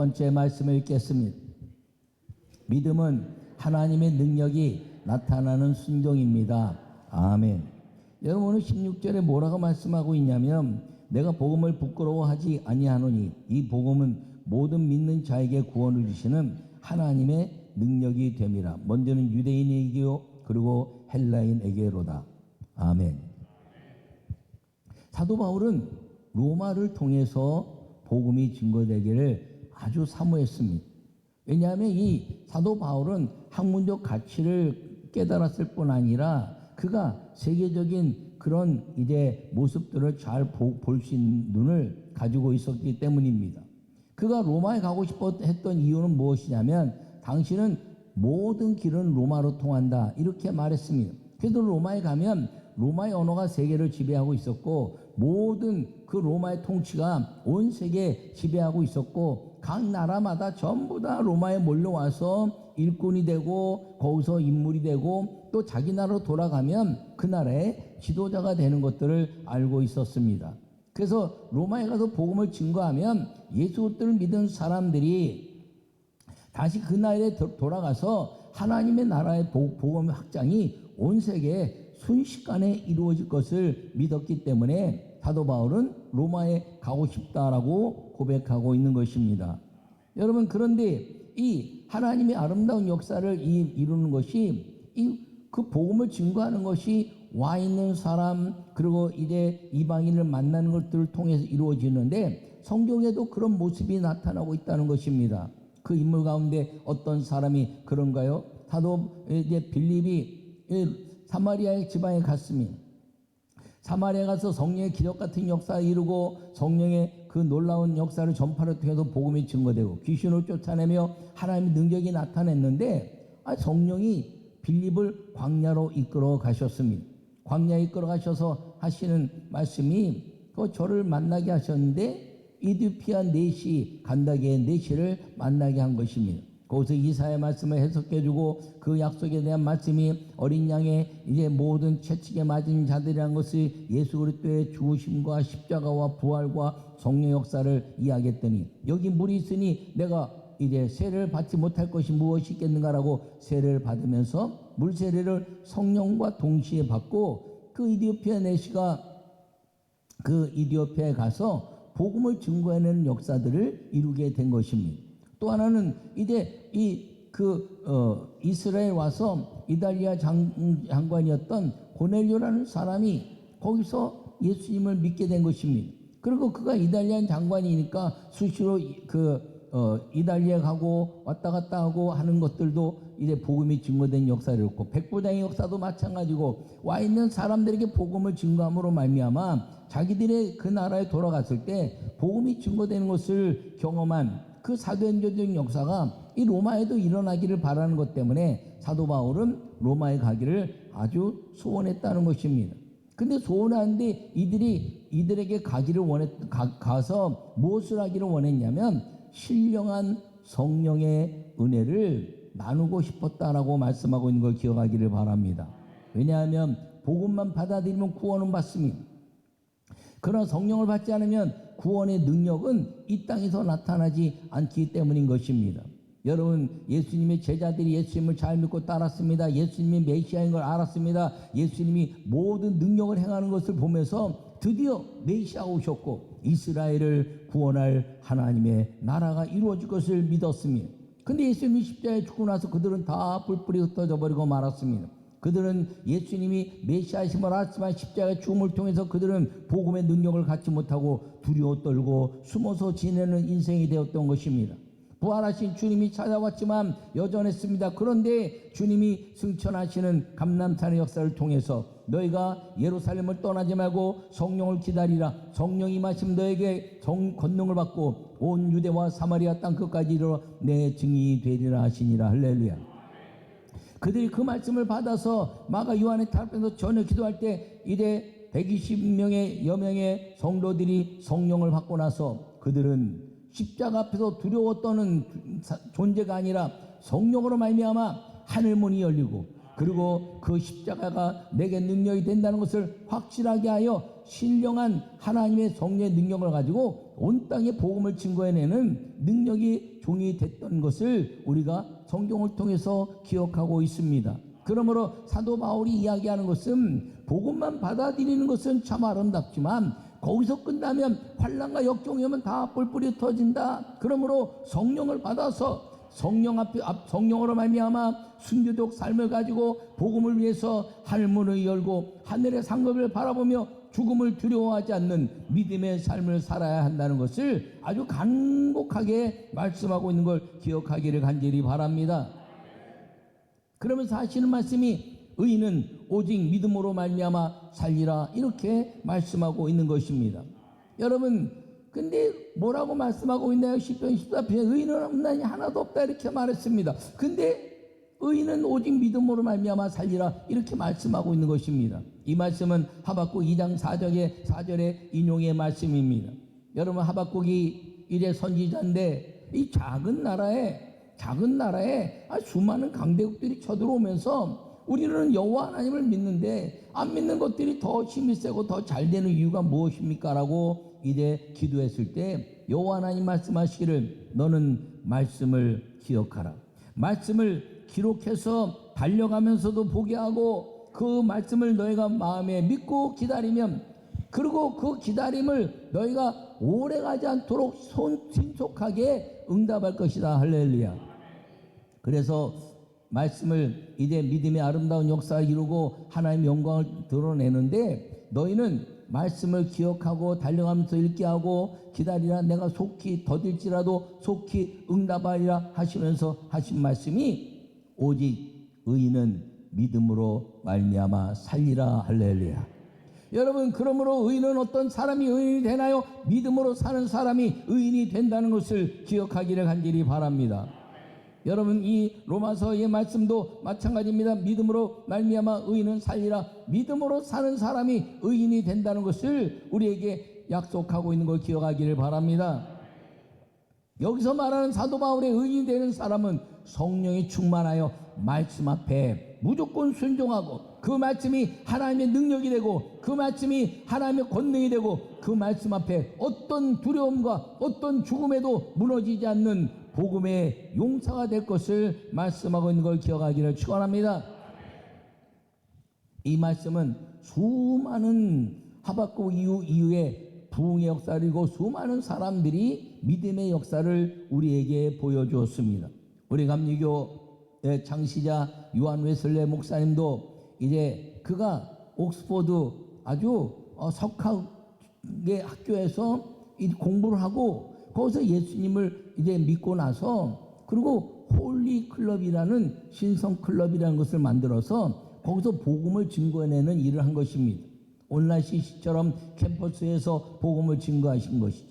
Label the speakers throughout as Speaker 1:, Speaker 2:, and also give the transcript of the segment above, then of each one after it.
Speaker 1: 번째 말씀을 읽겠습니다. 믿음은 하나님의 능력이 나타나는 순종입니다. 아멘. 여러분, 오늘 16절에 뭐라고 말씀하고 있냐면, 내가 복음을 부끄러워하지 아니하노니 이 복음은 모든 믿는 자에게 구원을 주시는 하나님의 능력이 됨이라. 먼저는 유대인에게요, 그리고 헬라인에게로다. 아멘. 사도 바울은 로마를 통해서 복음이 증거되기를 아주 사모했습니다. 왜냐하면 이 사도 바울은 학문적 가치를 깨달았을 뿐 아니라 그가 세계적인 그런 이제 모습들을 잘 볼 수 있는 눈을 가지고 있었기 때문입니다. 그가 로마에 가고 싶어 했던 이유는 무엇이냐면, 당신은 모든 길은 로마로 통한다, 이렇게 말했습니다. 그래서 로마에 가면 로마의 언어가 세계를 지배하고 있었고, 모든 그 로마의 통치가 온 세계에 지배하고 있었고, 각 나라마다 전부 다 로마에 몰려와서 일꾼이 되고 거기서 인물이 되고 또 자기 나라로 돌아가면 그 나라의 지도자가 되는 것들을 알고 있었습니다. 그래서 로마에 가서 복음을 증거하면 예수 그리스도를 믿은 사람들이 다시 그 나라에 돌아가서 하나님의 나라의 복음 확장이 온 세계에 순식간에 이루어질 것을 믿었기 때문에 사도 바울은 로마에 가고 싶다라고 고백하고 있는 것입니다. 여러분, 그런데 이 하나님의 아름다운 역사를 이루는 것이 그 복음을 증거하는 것이 와 있는 사람, 그리고 이제 이방인을 만나는 것들을 통해서 이루어지는데, 성경에도 그런 모습이 나타나고 있다는 것입니다. 그 인물 가운데 어떤 사람이 그런가요? 사도 이제 빌립이 사마리아의 지방에 갔습니다. 사마리아에 가서 성령의 기적 같은 역사를 이루고 성령의 그 놀라운 역사를 전파를 통해서 복음이 증거되고 귀신을 쫓아내며 하나님의 능력이 나타냈는데, 성령이 빌립을 광야로 이끌어 가셨습니다. 광야에 이끌어 가셔서 하시는 말씀이, 저를 만나게 하셨는데 이디오피아 내시 간다게 내시를 만나게 한 것입니다. 거기서 이사야의 말씀을 해석해주고 그 약속에 대한 말씀이 어린 양의 이제 모든 채찍에 맞은 자들이라는 것을 예수 그리스도의 죽으심과 십자가와 부활과 성령 역사를 이야기했더니, 여기 물이 있으니 내가 이제 세례를 받지 못할 것이 무엇이 있겠는가라고 세례를 받으면서 물 세례를 성령과 동시에 받고, 그 이디오피아 내시가 그 이디오피아에 가서 복음을 증거해내는 역사들을 이루게 된 것입니다. 또 하나는 이제 이스라엘 와서 이달리아 장관이었던 고넬료라는 사람이 거기서 예수님을 믿게 된 것입니다. 그리고 그가 이달리아 장관이니까 수시로 이달리아 가고 왔다 갔다 하고 하는 것들도 이제 복음이 증거된 역사를 했고, 백부장의 역사도 마찬가지고, 와 있는 사람들에게 복음을 증거함으로 말미암아 자기들의 그 나라에 돌아갔을 때 복음이 증거되는 것을 경험한 그 사도행전적 역사가 이 로마에도 일어나기를 바라는 것 때문에 사도 바울은 로마에 가기를 아주 소원했다는 것입니다. 근데 소원하는데 이들에게 가서 무엇을 하기를 원했냐면, 신령한 성령의 은혜를 나누고 싶었다라고 말씀하고 있는 걸 기억하기를 바랍니다. 왜냐하면 복음만 받아들이면 구원은 받습니다. 그러나 성령을 받지 않으면 구원의 능력은 이 땅에서 나타나지 않기 때문인 것입니다. 여러분, 예수님의 제자들이 예수님을 잘 믿고 따랐습니다. 예수님이 메시아인 걸 알았습니다. 예수님이 모든 능력을 행하는 것을 보면서 드디어 메시아가 오셨고 이스라엘을 구원할 하나님의 나라가 이루어질 것을 믿었습니다. 근데 예수님이 십자가에 죽고 나서 그들은 다 뿔뿔이 흩어져 버리고 말았습니다. 그들은 예수님이 메시아이심을 알았지만 십자가의 죽음을 통해서 그들은 복음의 능력을 갖지 못하고 두려워 떨고 숨어서 지내는 인생이 되었던 것입니다. 부활하신 주님이 찾아왔지만 여전했습니다. 그런데 주님이 승천하시는 감람산의 역사를 통해서 너희가 예루살렘을 떠나지 말고 성령을 기다리라. 성령이 임하시면 너에게 권능을 받고 온 유대와 사마리아 땅 끝까지 이르러 내 증인이 되리라 하시니라. 할렐루야. 그들이 그 말씀을 받아서 마가 요한의 탑에서 전혀 기도할 때 이래 120명의 여명의 성도들이 성령을 받고 나서 그들은 십자가 앞에서 두려워 떠는 존재가 아니라 성령으로 말미암아 하늘문이 열리고, 그리고 그 십자가가 내게 능력이 된다는 것을 확실하게 하여 신령한 하나님의 성령의 능력을 가지고 온 땅에 복음을 증거해내는 능력이 종이 됐던 것을 우리가 성경을 통해서 기억하고 있습니다. 그러므로 사도 바울이 이야기하는 것은 복음만 받아들이는 것은 참 아름답지만 거기서 끝나면 환난과 역경이 오면 다 뿔뿔이 터진다. 그러므로 성령을 받아서 성령으로 말미암아 순교적 삶을 가지고 복음을 위해서 하늘문을 열고 하늘의 상급을 바라보며 죽음을 두려워하지 않는 믿음의 삶을 살아야 한다는 것을 아주 간곡하게 말씀하고 있는 걸 기억하기를 간절히 바랍니다. 그러면서 하시는 말씀이 의인은 오직 믿음으로 말미암아 살리라 이렇게 말씀하고 있는 것입니다. 여러분 근데 뭐라고 말씀하고 있나요? 시편 14편에 의인은 없나니 하나도 없다 이렇게 말했습니다. 근데 의인은 오직 믿음으로 말미암아 살리라 이렇게 말씀하고 있는 것입니다. 이 말씀은 하박국 2장 4절의 인용의 말씀입니다. 여러분 하박국이 이제 선지자인데 이 작은 나라에 수많은 강대국들이 쳐들어오면서 우리는 여호와 하나님을 믿는데 안 믿는 것들이 더 힘이 세고 더 잘 되는 이유가 무엇입니까? 라고 이제 기도했을 때 여호와 하나님 말씀하시기를 너는 말씀을 기억하라. 말씀을 기록해서 달려가면서도 보게 하고 그 말씀을 너희가 마음에 믿고 기다리면 그리고 그 기다림을 너희가 오래가지 않도록 신속하게 응답할 것이다. 할렐루야. 그래서 말씀을 이제 믿음의 아름다운 역사를 이루고 하나님의 영광을 드러내는데 너희는 말씀을 기억하고 달려가면서 읽게 하고 기다리라. 내가 속히 더딜지라도 속히 응답하리라 하시면서 하신 말씀이 오직 의인은 믿음으로 말미암아 살리라. 할렐루야. 여러분 그러므로 의인은 어떤 사람이 의인이 되나요? 믿음으로 사는 사람이 의인이 된다는 것을 기억하기를 간절히 바랍니다. 여러분 이 로마서의 말씀도 마찬가지입니다. 믿음으로 말미암아 의인은 살리라. 믿음으로 사는 사람이 의인이 된다는 것을 우리에게 약속하고 있는 걸 기억하기를 바랍니다. 여기서 말하는 사도 바울의 의인이 되는 사람은 성령이 충만하여 말씀 앞에 무조건 순종하고 그 말씀이 하나님의 능력이 되고 그 말씀이 하나님의 권능이 되고 그 말씀 앞에 어떤 두려움과 어떤 죽음에도 무너지지 않는 복음의 용사가 될 것을 말씀하고 있는 걸 기억하기를 축원합니다. 이 말씀은 수많은 하박국 이후에 부흥의 역사이고 수많은 사람들이 믿음의 역사를 우리에게 보여주었습니다. 우리 감리교의 창시자 요한 웨슬레 목사님도 이제 그가 옥스퍼드 아주 석학의 학교에서 공부를 하고 거기서 예수님을 이제 믿고 나서 그리고 홀리 클럽이라는 신성 클럽이라는 것을 만들어서 거기서 복음을 증거해내는 일을 한 것입니다. 오늘날 CC처럼 캠퍼스에서 복음을 증거하신 것이죠.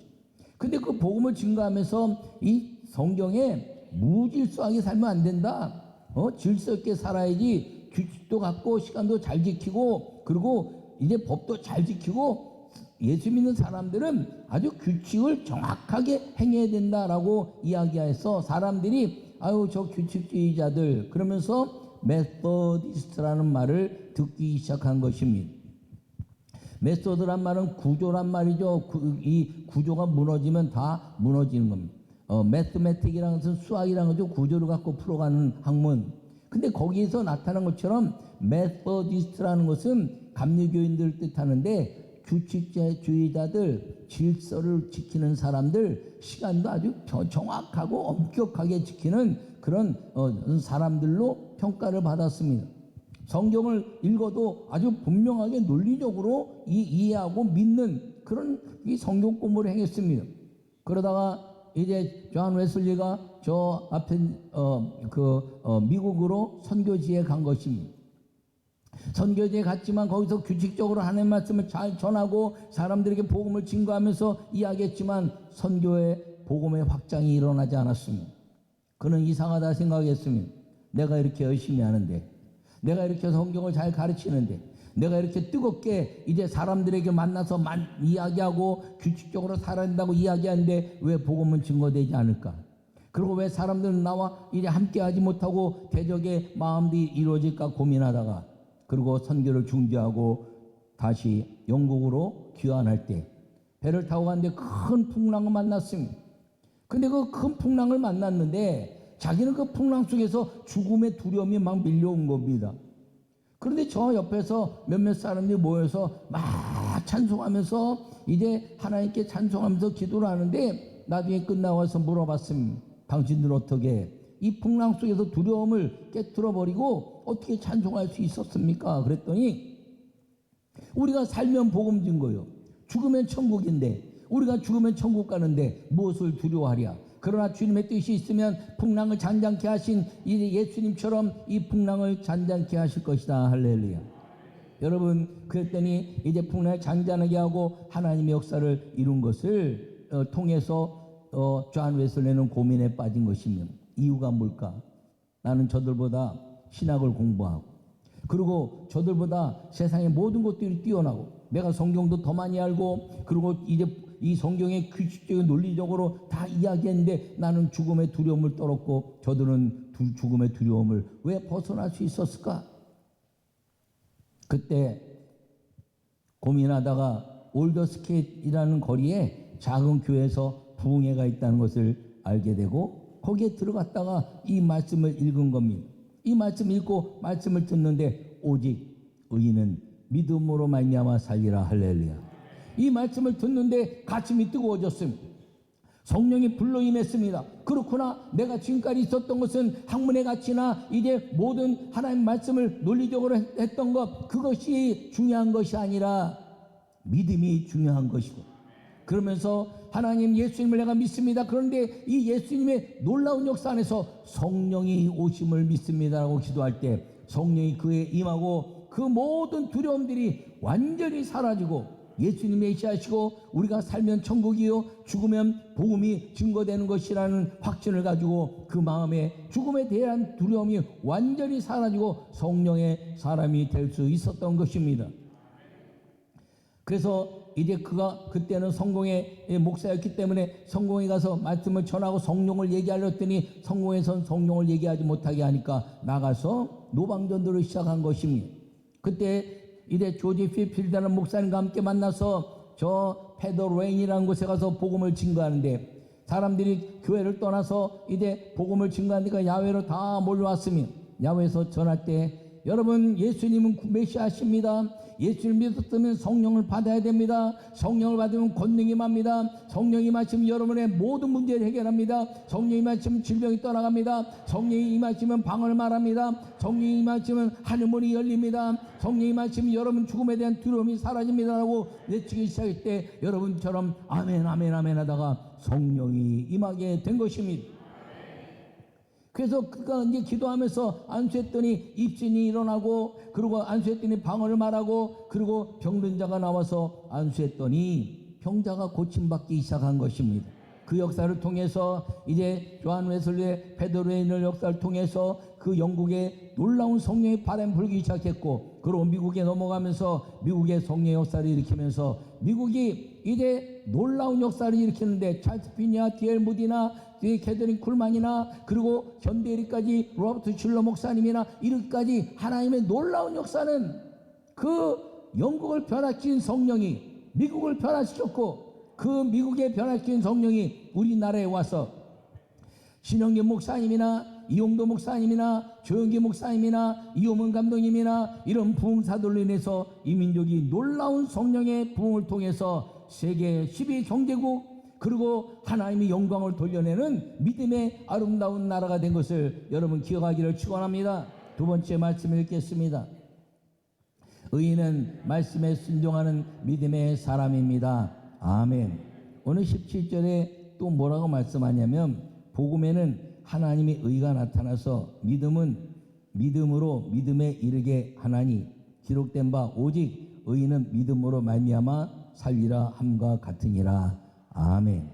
Speaker 1: 근데 그 복음을 증거하면서 이 성경에 무질서하게 살면 안 된다. 질서 있게 살아야지. 규칙도 갖고 시간도 잘 지키고 그리고 이제 법도 잘 지키고 예수 믿는 사람들은 아주 규칙을 정확하게 행해야 된다라고 이야기해서 사람들이 아유 저 규칙주의자들 그러면서 메소디스트라는 말을 듣기 시작한 것입니다. 메소드란 말은 구조란 말이죠. 이 구조가 무너지면 다 무너지는 겁니다. 매스매틱이라는 것은 수학이라는 거죠. 구조를 갖고 풀어가는 학문. 근데 거기에서 나타난 것처럼 메소디스트라는 것은 감리교인들을 뜻하는데 규칙주의자들, 질서를 지키는 사람들, 시간도 아주 정확하고 엄격하게 지키는 그런 사람들로 평가를 받았습니다. 성경을 읽어도 아주 분명하게 논리적으로 이해하고 믿는 그런 이 성경 공부를 행했습니다. 그러다가 이제 존 웨슬리가 저 앞에 미국으로 선교지에 간 것입니다. 선교지에 갔지만 거기서 규칙적으로 하나님의 말씀을 잘 전하고 사람들에게 복음을 증거하면서 이야기했지만 선교의 복음의 확장이 일어나지 않았습니다. 그는 이상하다 생각했습니다. 내가 이렇게 열심히 하는데, 내가 이렇게 성경을 잘 가르치는데, 내가 이렇게 뜨겁게 이제 사람들에게 만나서 이야기하고 규칙적으로 살아야 된다고 이야기하는데 왜 복음은 증거되지 않을까? 그리고 왜 사람들은 나와 이제 함께하지 못하고 대적의 마음들이 이루어질까 고민하다가 그리고 선교를 중지하고 다시 영국으로 귀환할 때 배를 타고 갔는데 큰 풍랑을 만났습니다. 근데 그 큰 풍랑을 만났는데 자기는 그 풍랑 속에서 죽음의 두려움이 막 밀려온 겁니다. 그런데 저 옆에서 몇몇 사람들이 모여서 막 찬송하면서 이제 하나님께 찬송하면서 기도를 하는데 나중에 끝나와서 물어봤습니다. 당신들 어떻게 이 풍랑 속에서 두려움을 깨트려 버리고 어떻게 찬송할 수 있었습니까? 그랬더니 우리가 살면 복음 증거요. 죽으면 천국인데 우리가 죽으면 천국 가는데 무엇을 두려워하랴. 그러나 주님의 뜻이 있으면 풍랑을 잔잔케 하신 이 예수님처럼 이 풍랑을 잔잔케 하실 것이다. 할렐루야. 여러분 그랬더니 이제 풍랑을 잔잔하게 하고 하나님의 역사를 이룬 것을 통해서 존 웨슬리는 고민에 빠진 것이면 이유가 뭘까? 나는 저들보다 신학을 공부하고 그리고 저들보다 세상의 모든 것들이 뛰어나고 내가 성경도 더 많이 알고 그리고 이제 이 성경의 규칙적인 논리적으로 다 이야기했는데 나는 죽음의 두려움을 떨었고 저들은 죽음의 두려움을 왜 벗어날 수 있었을까? 그때 고민하다가 올더스케이트라는 거리에 작은 교회에서 부흥회가 있다는 것을 알게 되고 거기에 들어갔다가 이 말씀을 읽은 겁니다. 이 말씀 읽고 말씀을 듣는데 오직 의인은 믿음으로 말미암아 살리라. 할렐루야. 이 말씀을 듣는데 가슴이 뜨거워졌습니다. 성령이 불러 임했습니다. 그렇구나. 내가 지금까지 있었던 것은 학문의 가치나 이제 모든 하나님 말씀을 논리적으로 했던 것 그것이 중요한 것이 아니라 믿음이 중요한 것이고 그러면서 하나님 예수님을 내가 믿습니다. 그런데 이 예수님의 놀라운 역사 안에서 성령이 오심을 믿습니다라고 기도할 때 성령이 그에 임하고 그 모든 두려움들이 완전히 사라지고 예수님이 메시아시고 우리가 살면 천국이요 죽으면 복음이 증거되는 것이라는 확신을 가지고 그 마음에 죽음에 대한 두려움이 완전히 사라지고 성령의 사람이 될 수 있었던 것입니다. 그래서 이제 그가 그때는 성공의 목사였기 때문에 성공에 가서 말씀을 전하고 성령을 얘기하려 했더니 성공에선 성령을 얘기하지 못하게 하니까 나가서 노방전도를 시작한 것입니다. 그때 이제 조지 필필드라는 목사님과 함께 만나서 저 페더레인이라는 곳에 가서 복음을 증거하는데 사람들이 교회를 떠나서 이제 복음을 증거하니까 야외로 다 몰려왔으면 야외에서 전할 때 여러분 예수님은 메시아십니다. 예수를 믿었으면 성령을 받아야 됩니다. 성령을 받으면 권능이 맙니다. 성령이 임하시면 여러분의 모든 문제를 해결합니다. 성령이 임하시면 질병이 떠나갑니다. 성령이 임하시면 방언을 말합니다. 성령이 임하시면 하늘문이 열립니다. 성령이 임하시면 여러분 죽음에 대한 두려움이 사라집니다라고 외치기 시작할 때 여러분처럼 아멘 아멘 아멘 하다가 성령이 임하게 된 것입니다. 그래서 그가 이제 기도하면서 안수했더니 입신이 일어나고 그리고 안수했더니 방언을 말하고 그리고 병든 자가 나와서 안수했더니 병자가 고침받기 시작한 것입니다. 그 역사를 통해서 이제 존 웨슬리의 페더레인을 역사를 통해서 그 영국의 놀라운 성령의 바람이 불기 시작했고 그리고 미국에 넘어가면서 미국의 성령의 역사를 일으키면서 미국이 이제 놀라운 역사를 일으키는데 찰스 피니나 D.L. 무디나 캐더린 쿨만이나 그리고 현대리까지 로버트 슐러 목사님이나 이렇게까지 하나님의 놀라운 역사는 그 영국을 변화시킨 성령이 미국을 변화시켰고 그 미국에 변화시킨 성령이 우리나라에 와서 신영균 목사님이나 이용도 목사님이나 조영기 목사님이나 이호문 감독님이나 이런 부흥사들로 인해서 이 민족이 놀라운 성령의 부흥을 통해서 세계 12경제국 그리고 하나님의 영광을 돌려내는 믿음의 아름다운 나라가 된 것을 여러분 기억하기를 축원합니다. 두 번째 말씀을 읽겠습니다. 의인은 말씀에 순종하는 믿음의 사람입니다. 아멘. 오늘 17절에 또 뭐라고 말씀하냐면 복음에는 하나님의 의가 나타나서 믿음은 믿음으로 믿음에 이르게 하나니 기록된 바 오직 의인은 믿음으로 말미암아 살리라 함과 같으니라. 아멘.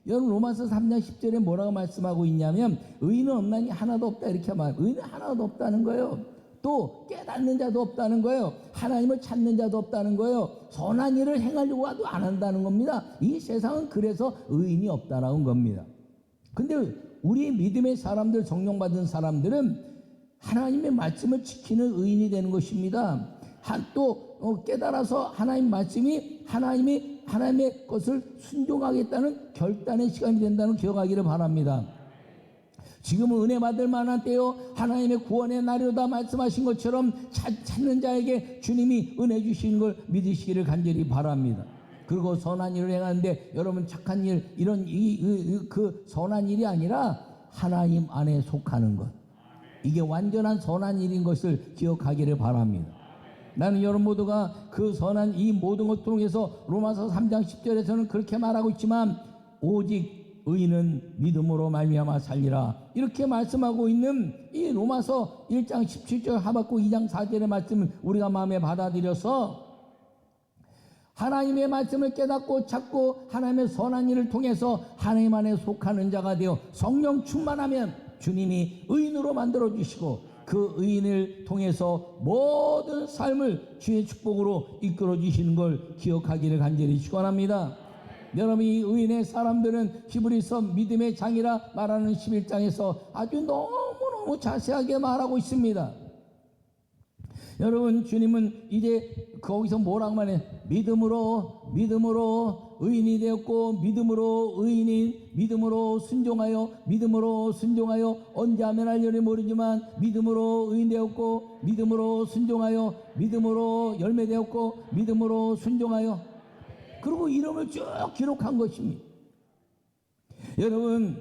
Speaker 1: 여러분 로마서 3장 10절에 뭐라고 말씀하고 있냐면 의인은 없나니 하나도 없다 이렇게 말. 의인은 하나도 없다는 거예요. 또 깨닫는 자도 없다는 거예요. 하나님을 찾는 자도 없다는 거예요. 선한 일을 행하려고 해도 안 한다는 겁니다. 이 세상은 그래서 의인이 없다라는 겁니다. 근데 우리 믿음의 사람들, 성령 받은 사람들은 하나님의 말씀을 지키는 의인이 되는 것입니다. 또 깨달아서 하나님 말씀이 하나님의 것을 순종하겠다는 결단의 시간이 된다는 기억하기를 바랍니다. 지금은 은혜 받을 만한 때요, 하나님의 구원의 날이로다 말씀하신 것처럼 찾는 자에게 주님이 은혜 주시는 걸 믿으시기를 간절히 바랍니다. 그리고 선한 일을 행하는데 여러분 착한 일, 이런 그 선한 일이 아니라 하나님 안에 속하는 것, 이게 완전한 선한 일인 것을 기억하기를 바랍니다. 나는 여러분 모두가 그 선한 이 모든 것을 통해서 로마서 3장 10절에서는 그렇게 말하고 있지만 오직 의인은 믿음으로 말미암아 살리라, 이렇게 말씀하고 있는 이 로마서 1장 17절 하박국 2장 4절의 말씀을 우리가 마음에 받아들여서 하나님의 말씀을 깨닫고 찾고 하나님의 선한 일을 통해서 하나님 안에 속하는 자가 되어 성령 충만하면 주님이 의인으로 만들어 주시고 그 의인을 통해서 모든 삶을 주의 축복으로 이끌어 주시는 걸 기억하기를 간절히 축원합니다. 여러분, 이 의인의 사람들은 히브리서 믿음의 장이라 말하는 11장에서 아주 너무너무 자세하게 말하고 있습니다. 여러분, 주님은 이제 거기서 뭐라고 말해? 믿음으로 의인이 되었고 믿음으로 순종하여 언제 하면 할려니 모르지만 믿음으로 의인 되었고 믿음으로 순종하여 믿음으로 열매 되었고 믿음으로 순종하여, 그리고 이름을 쭉 기록한 것입니다. 여러분,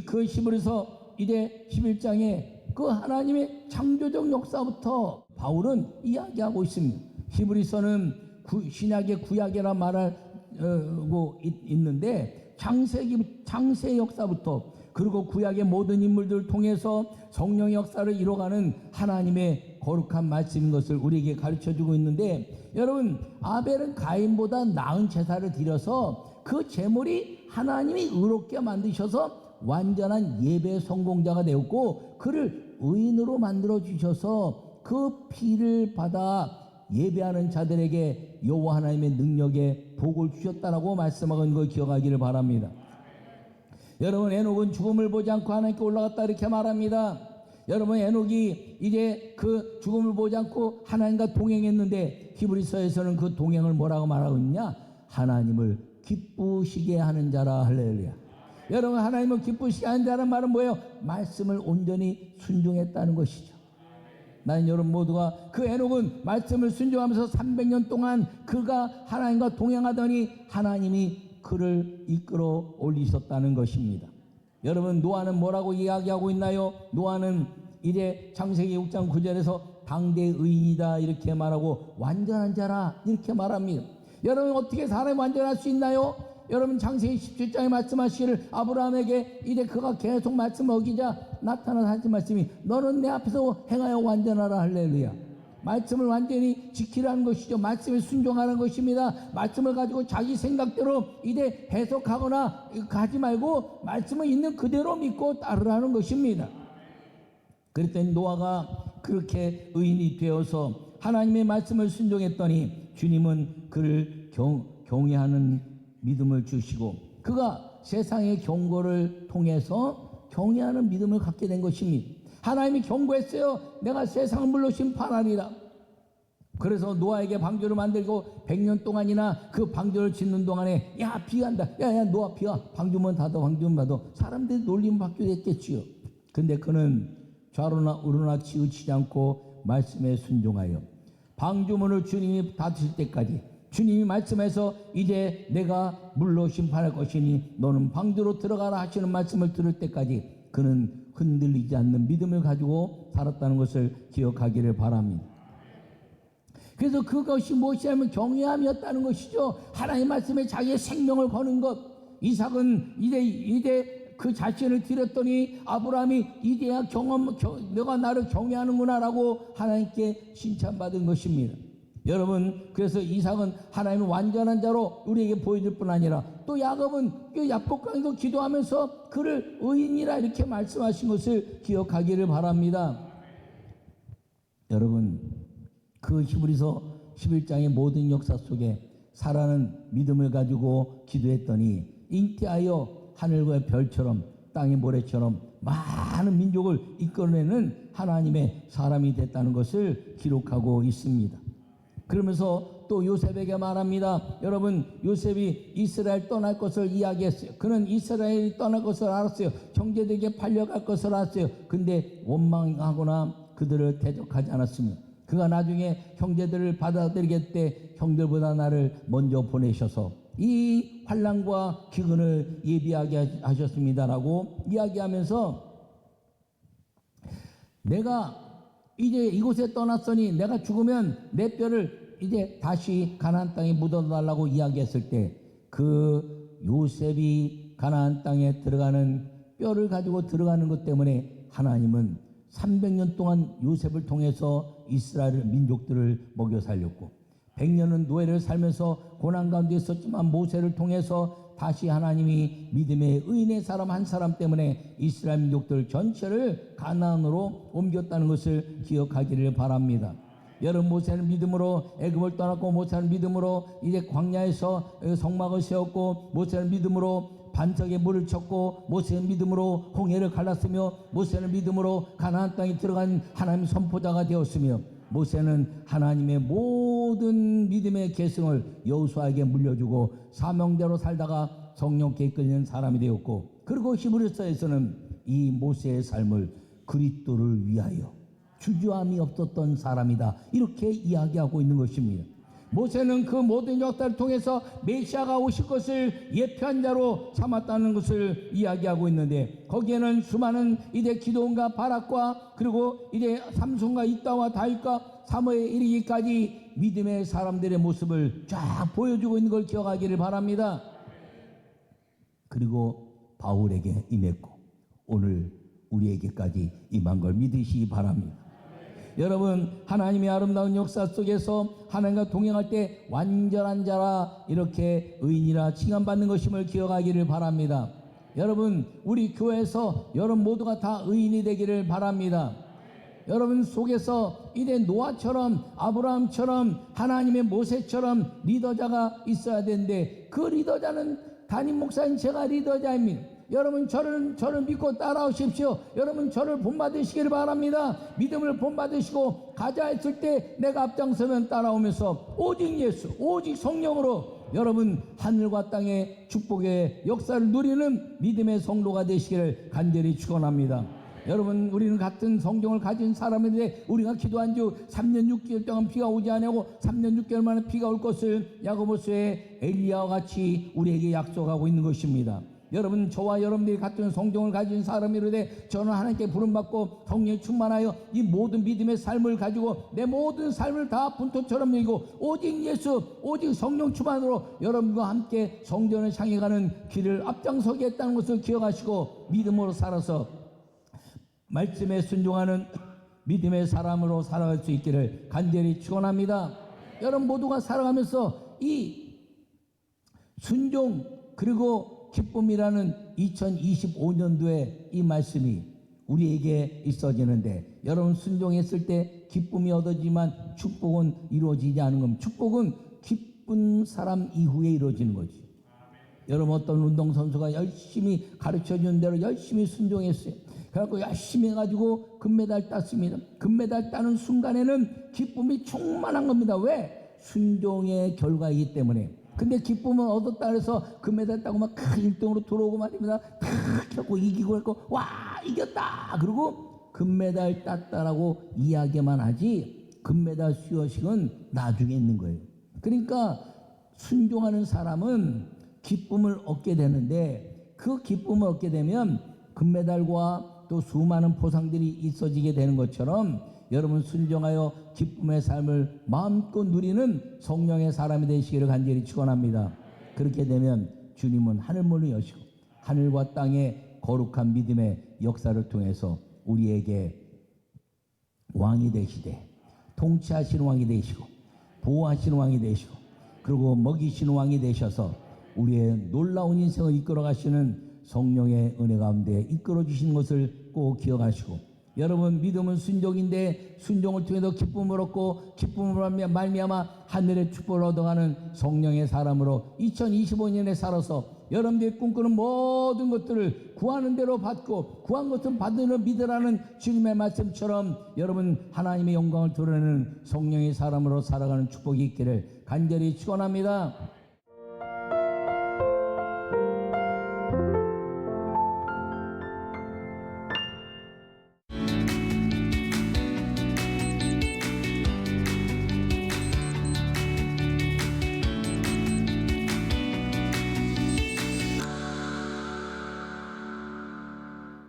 Speaker 1: 그 히브리서 이제 11장에 그 하나님의 창조적 역사부터 바울은 이야기하고 있습니다. 히브리서는 신약의 구약이라 말하고 있는데 창세 역사부터 그리고 구약의 모든 인물들을 통해서 성령의 역사를 이뤄가는 하나님의 거룩한 말씀인 것을 우리에게 가르쳐주고 있는데, 여러분, 아벨은 가인보다 나은 제사를 드려서 그 제물이 하나님이 의롭게 만드셔서 완전한 예배 성공자가 되었고 그를 의인으로 만들어 주셔서 그 피를 받아 예배하는 자들에게 여호와 하나님의 능력에 복을 주셨다라고 말씀하는 걸 기억하기를 바랍니다. 여러분, 에녹은 죽음을 보지 않고 하나님께 올라갔다 이렇게 말합니다. 여러분, 에녹이 이제 그 죽음을 보지 않고 하나님과 동행했는데 히브리서에서는 그 동행을 뭐라고 말하고 있냐? 하나님을 기쁘시게 하는 자라. 할렐루야. 여러분, 하나님을 기쁘시게 하는 자라는 말은 뭐예요? 말씀을 온전히 순종했다는 것이죠. 나는 여러분 모두가 그 에녹은 말씀을 순종하면서 300년 동안 그가 하나님과 동행하더니 하나님이 그를 이끌어 올리셨다는 것입니다. 여러분, 노아는 뭐라고 이야기하고 있나요? 노아는 이제 창세기 6장 9절에서 당대 의인이다 이렇게 말하고 완전한 자라 이렇게 말합니다. 여러분, 어떻게 사람이 완전할 수 있나요? 여러분, 창세기 17장에 말씀하시기를 아브라함에게 이제 그가 계속 말씀 어기자 나타나서 하신 말씀이 너는 내 앞에서 행하여 완전하라. 할렐루야. 말씀을 완전히 지키라는 것이죠. 말씀에 순종하는 것입니다. 말씀을 가지고 자기 생각대로 이제 해석하거나 하지 말고 말씀을 있는 그대로 믿고 따르라는 것입니다. 그랬더니 노아가 그렇게 의인이 되어서 하나님의 말씀을 순종했더니 주님은 그를 경외하는 믿음을 주시고 그가 세상의 경고를 통해서 경외하는 믿음을 갖게 된 것입니다. 하나님이 경고했어요. 내가 세상을 물로 심판하리라. 그래서 노아에게 방주를 만들고 100년 동안이나 그 방주를 짓는 동안에 야 비가 간다. 야 노아 비가 방주문 닫아 방주문 닫아. 사람들이 놀림 받게 됐겠지요. 근데 그는 좌로나 우로나 치우치지 않고 말씀에 순종하여 방주문을 주님이 닫으실 때까지 주님이 말씀해서 이제 내가 물로 심판할 것이니 너는 방주로 들어가라 하시는 말씀을 들을 때까지 그는 흔들리지 않는 믿음을 가지고 살았다는 것을 기억하기를 바랍니다. 그래서 그것이 무엇이냐면 경외함이었다는 것이죠. 하나님 말씀에 자기의 생명을 거는 것. 이삭은 이제 그 자신을 드렸더니 아브라함이 이제야 너가 나를 경외하는구나라고 하나님께 칭찬받은 것입니다. 여러분, 그래서 이삭은 하나님의 완전한 자로 우리에게 보여줄 뿐 아니라 또 야곱은 야복강에서 기도하면서 그를 의인이라 이렇게 말씀하신 것을 기억하기를 바랍니다. 여러분, 그 히브리서 11장의 모든 역사 속에 사라는 믿음을 가지고 기도했더니 잉태하여 하늘과 별처럼 땅의 모래처럼 많은 민족을 이끌어내는 하나님의 사람이 됐다는 것을 기록하고 있습니다. 그러면서 또 요셉에게 말합니다. 여러분, 요셉이 이스라엘 떠날 것을 이야기했어요. 그는 이스라엘이 떠날 것을 알았어요. 형제들에게 팔려갈 것을 알았어요. 근데 원망하거나 그들을 대적하지 않았습니다. 그가 나중에 형제들을 받아들이게 때 형들보다 나를 먼저 보내셔서 이 환난과 기근을 예비하게 하셨습니다라고 이야기하면서 내가 이제 이곳에 떠났으니 내가 죽으면 내 뼈를 이제 다시 가나안 땅에 묻어달라고 이야기했을 때 그 요셉이 가나안 땅에 들어가는 뼈를 가지고 들어가는 것 때문에 하나님은 300년 동안 요셉을 통해서 이스라엘 민족들을 먹여 살렸고 100년은 노예를 살면서 고난 가운데 있었지만 모세를 통해서 다시 하나님이 믿음의 의인의 사람 한 사람 때문에 이스라엘 민족들 전체를 가나안으로 옮겼다는 것을 기억하기를 바랍니다. 여러분, 모세는 믿음으로 애굽을 떠났고 모세는 믿음으로 이제 광야에서 성막을 세웠고 모세는 믿음으로 반석에 물을 쳤고 모세는 믿음으로 홍해를 갈랐으며 모세는 믿음으로 가나안 땅에 들어간 하나님의 선포자가 되었으며 모세는 하나님의 모든 믿음의 계승을 여호수아에게 물려주고 사명대로 살다가 성령께 이끌리는 사람이 되었고 그리고 히브리서에서는 이 모세의 삶을 그리스도를 위하여 주저함이 없었던 사람이다 이렇게 이야기하고 있는 것입니다. 모세는 그 모든 역사를 통해서 메시아가 오실 것을 예표한 자로 삼았다는 것을 이야기하고 있는데 거기에는 수많은 이제 기도원과 바락과 그리고 이제 삼손과 이따와 다윗과 사무엘에 이르기까지 믿음의 사람들의 모습을 쫙 보여주고 있는 걸 기억하기를 바랍니다. 그리고 바울에게 임했고 오늘 우리에게까지 임한 걸 믿으시기 바랍니다. 여러분, 하나님의 아름다운 역사 속에서 하나님과 동행할 때 완전한 자라 이렇게 의인이라 칭함받는 것임을 기억하기를 바랍니다. 여러분, 우리 교회에서 여러분 모두가 다 의인이 되기를 바랍니다. 여러분 속에서 이제 노아처럼 아브라함처럼 하나님의 모세처럼 리더자가 있어야 되는데 그 리더자는 담임 목사인 제가 리더자입니다. 여러분 저를 믿고 따라오십시오. 여러분 저를 본받으시기를 바랍니다. 믿음을 본받으시고 가자 했을 때 내가 앞장서면 따라오면서 오직 예수 오직 성령으로 여러분 하늘과 땅의 축복의 역사를 누리는 믿음의 성도가 되시기를 간절히 축원합니다. 여러분, 우리는 같은 성경을 가진 사람인데 우리가 기도한 지 3년 6개월 동안 비가 오지 않고 3년 6개월 만에 비가 올 것을 야고보서의 엘리야와 같이 우리에게 약속하고 있는 것입니다. 여러분, 저와 여러분들이 같은 성경을 가진 사람이로되 저는 하나님께 부름받고 성령에 충만하여 이 모든 믿음의 삶을 가지고 내 모든 삶을 다 분토처럼 여기고 오직 예수 오직 성령 충만으로 여러분과 함께 성전을 향해 가는 길을 앞장서게 했다는 것을 기억하시고 믿음으로 살아서 말씀에 순종하는 믿음의 사람으로 살아갈 수 있기를 간절히 축원합니다. 여러분 모두가 살아가면서 이 순종 그리고 기쁨이라는 2025년도에 이 말씀이 우리에게 있어지는데 여러분 순종했을 때 기쁨이 얻어지만 축복은 이루어지지 않은 겁니다. 축복은 기쁜 사람 이후에 이루어지는 거지. 여러분 어떤 운동선수가 열심히 가르쳐준 대로 열심히 순종했어요. 그래갖고 열심히 해가지고 금메달 땄습니다. 금메달 따는 순간에는 기쁨이 충만한 겁니다. 왜? 순종의 결과이기 때문에. 근데 기쁨은 얻었다 그래서 금메달 따고 막 1등으로 들어오고 말입니다. 탁 하고 이기고 했고 와 이겼다 그리고 금메달 땄다라고 이야기만 하지 금메달 수여식은 나중에 있는 거예요. 그러니까 순종하는 사람은 기쁨을 얻게 되는데 그 기쁨을 얻게 되면 금메달과 또 수많은 보상들이 있어지게 되는 것처럼 여러분 순종하여 기쁨의 삶을 마음껏 누리는 성령의 사람이 되시기를 간절히 축원합니다. 그렇게 되면 주님은 하늘문을 여시고 하늘과 땅의 거룩한 믿음의 역사를 통해서 우리에게 왕이 되시되 통치하시는 왕이 되시고 보호하시는 왕이 되시고 그리고 먹이시는 왕이 되셔서 우리의 놀라운 인생을 이끌어 가시는 성령의 은혜 가운데 이끌어 주시는 것을 꼭 기억하시고 여러분 믿음은 순종인데 순종을 통해서 기쁨을 얻고 기쁨으로 말미암아 하늘의 축복을 얻어가는 성령의 사람으로 2025년에 살아서 여러분들이 꿈꾸는 모든 것들을 구하는 대로 받고 구한 것은 받으려 믿으라는 주님의 말씀처럼 여러분 하나님의 영광을 드러내는 성령의 사람으로 살아가는 축복이 있기를 간절히 축원합니다.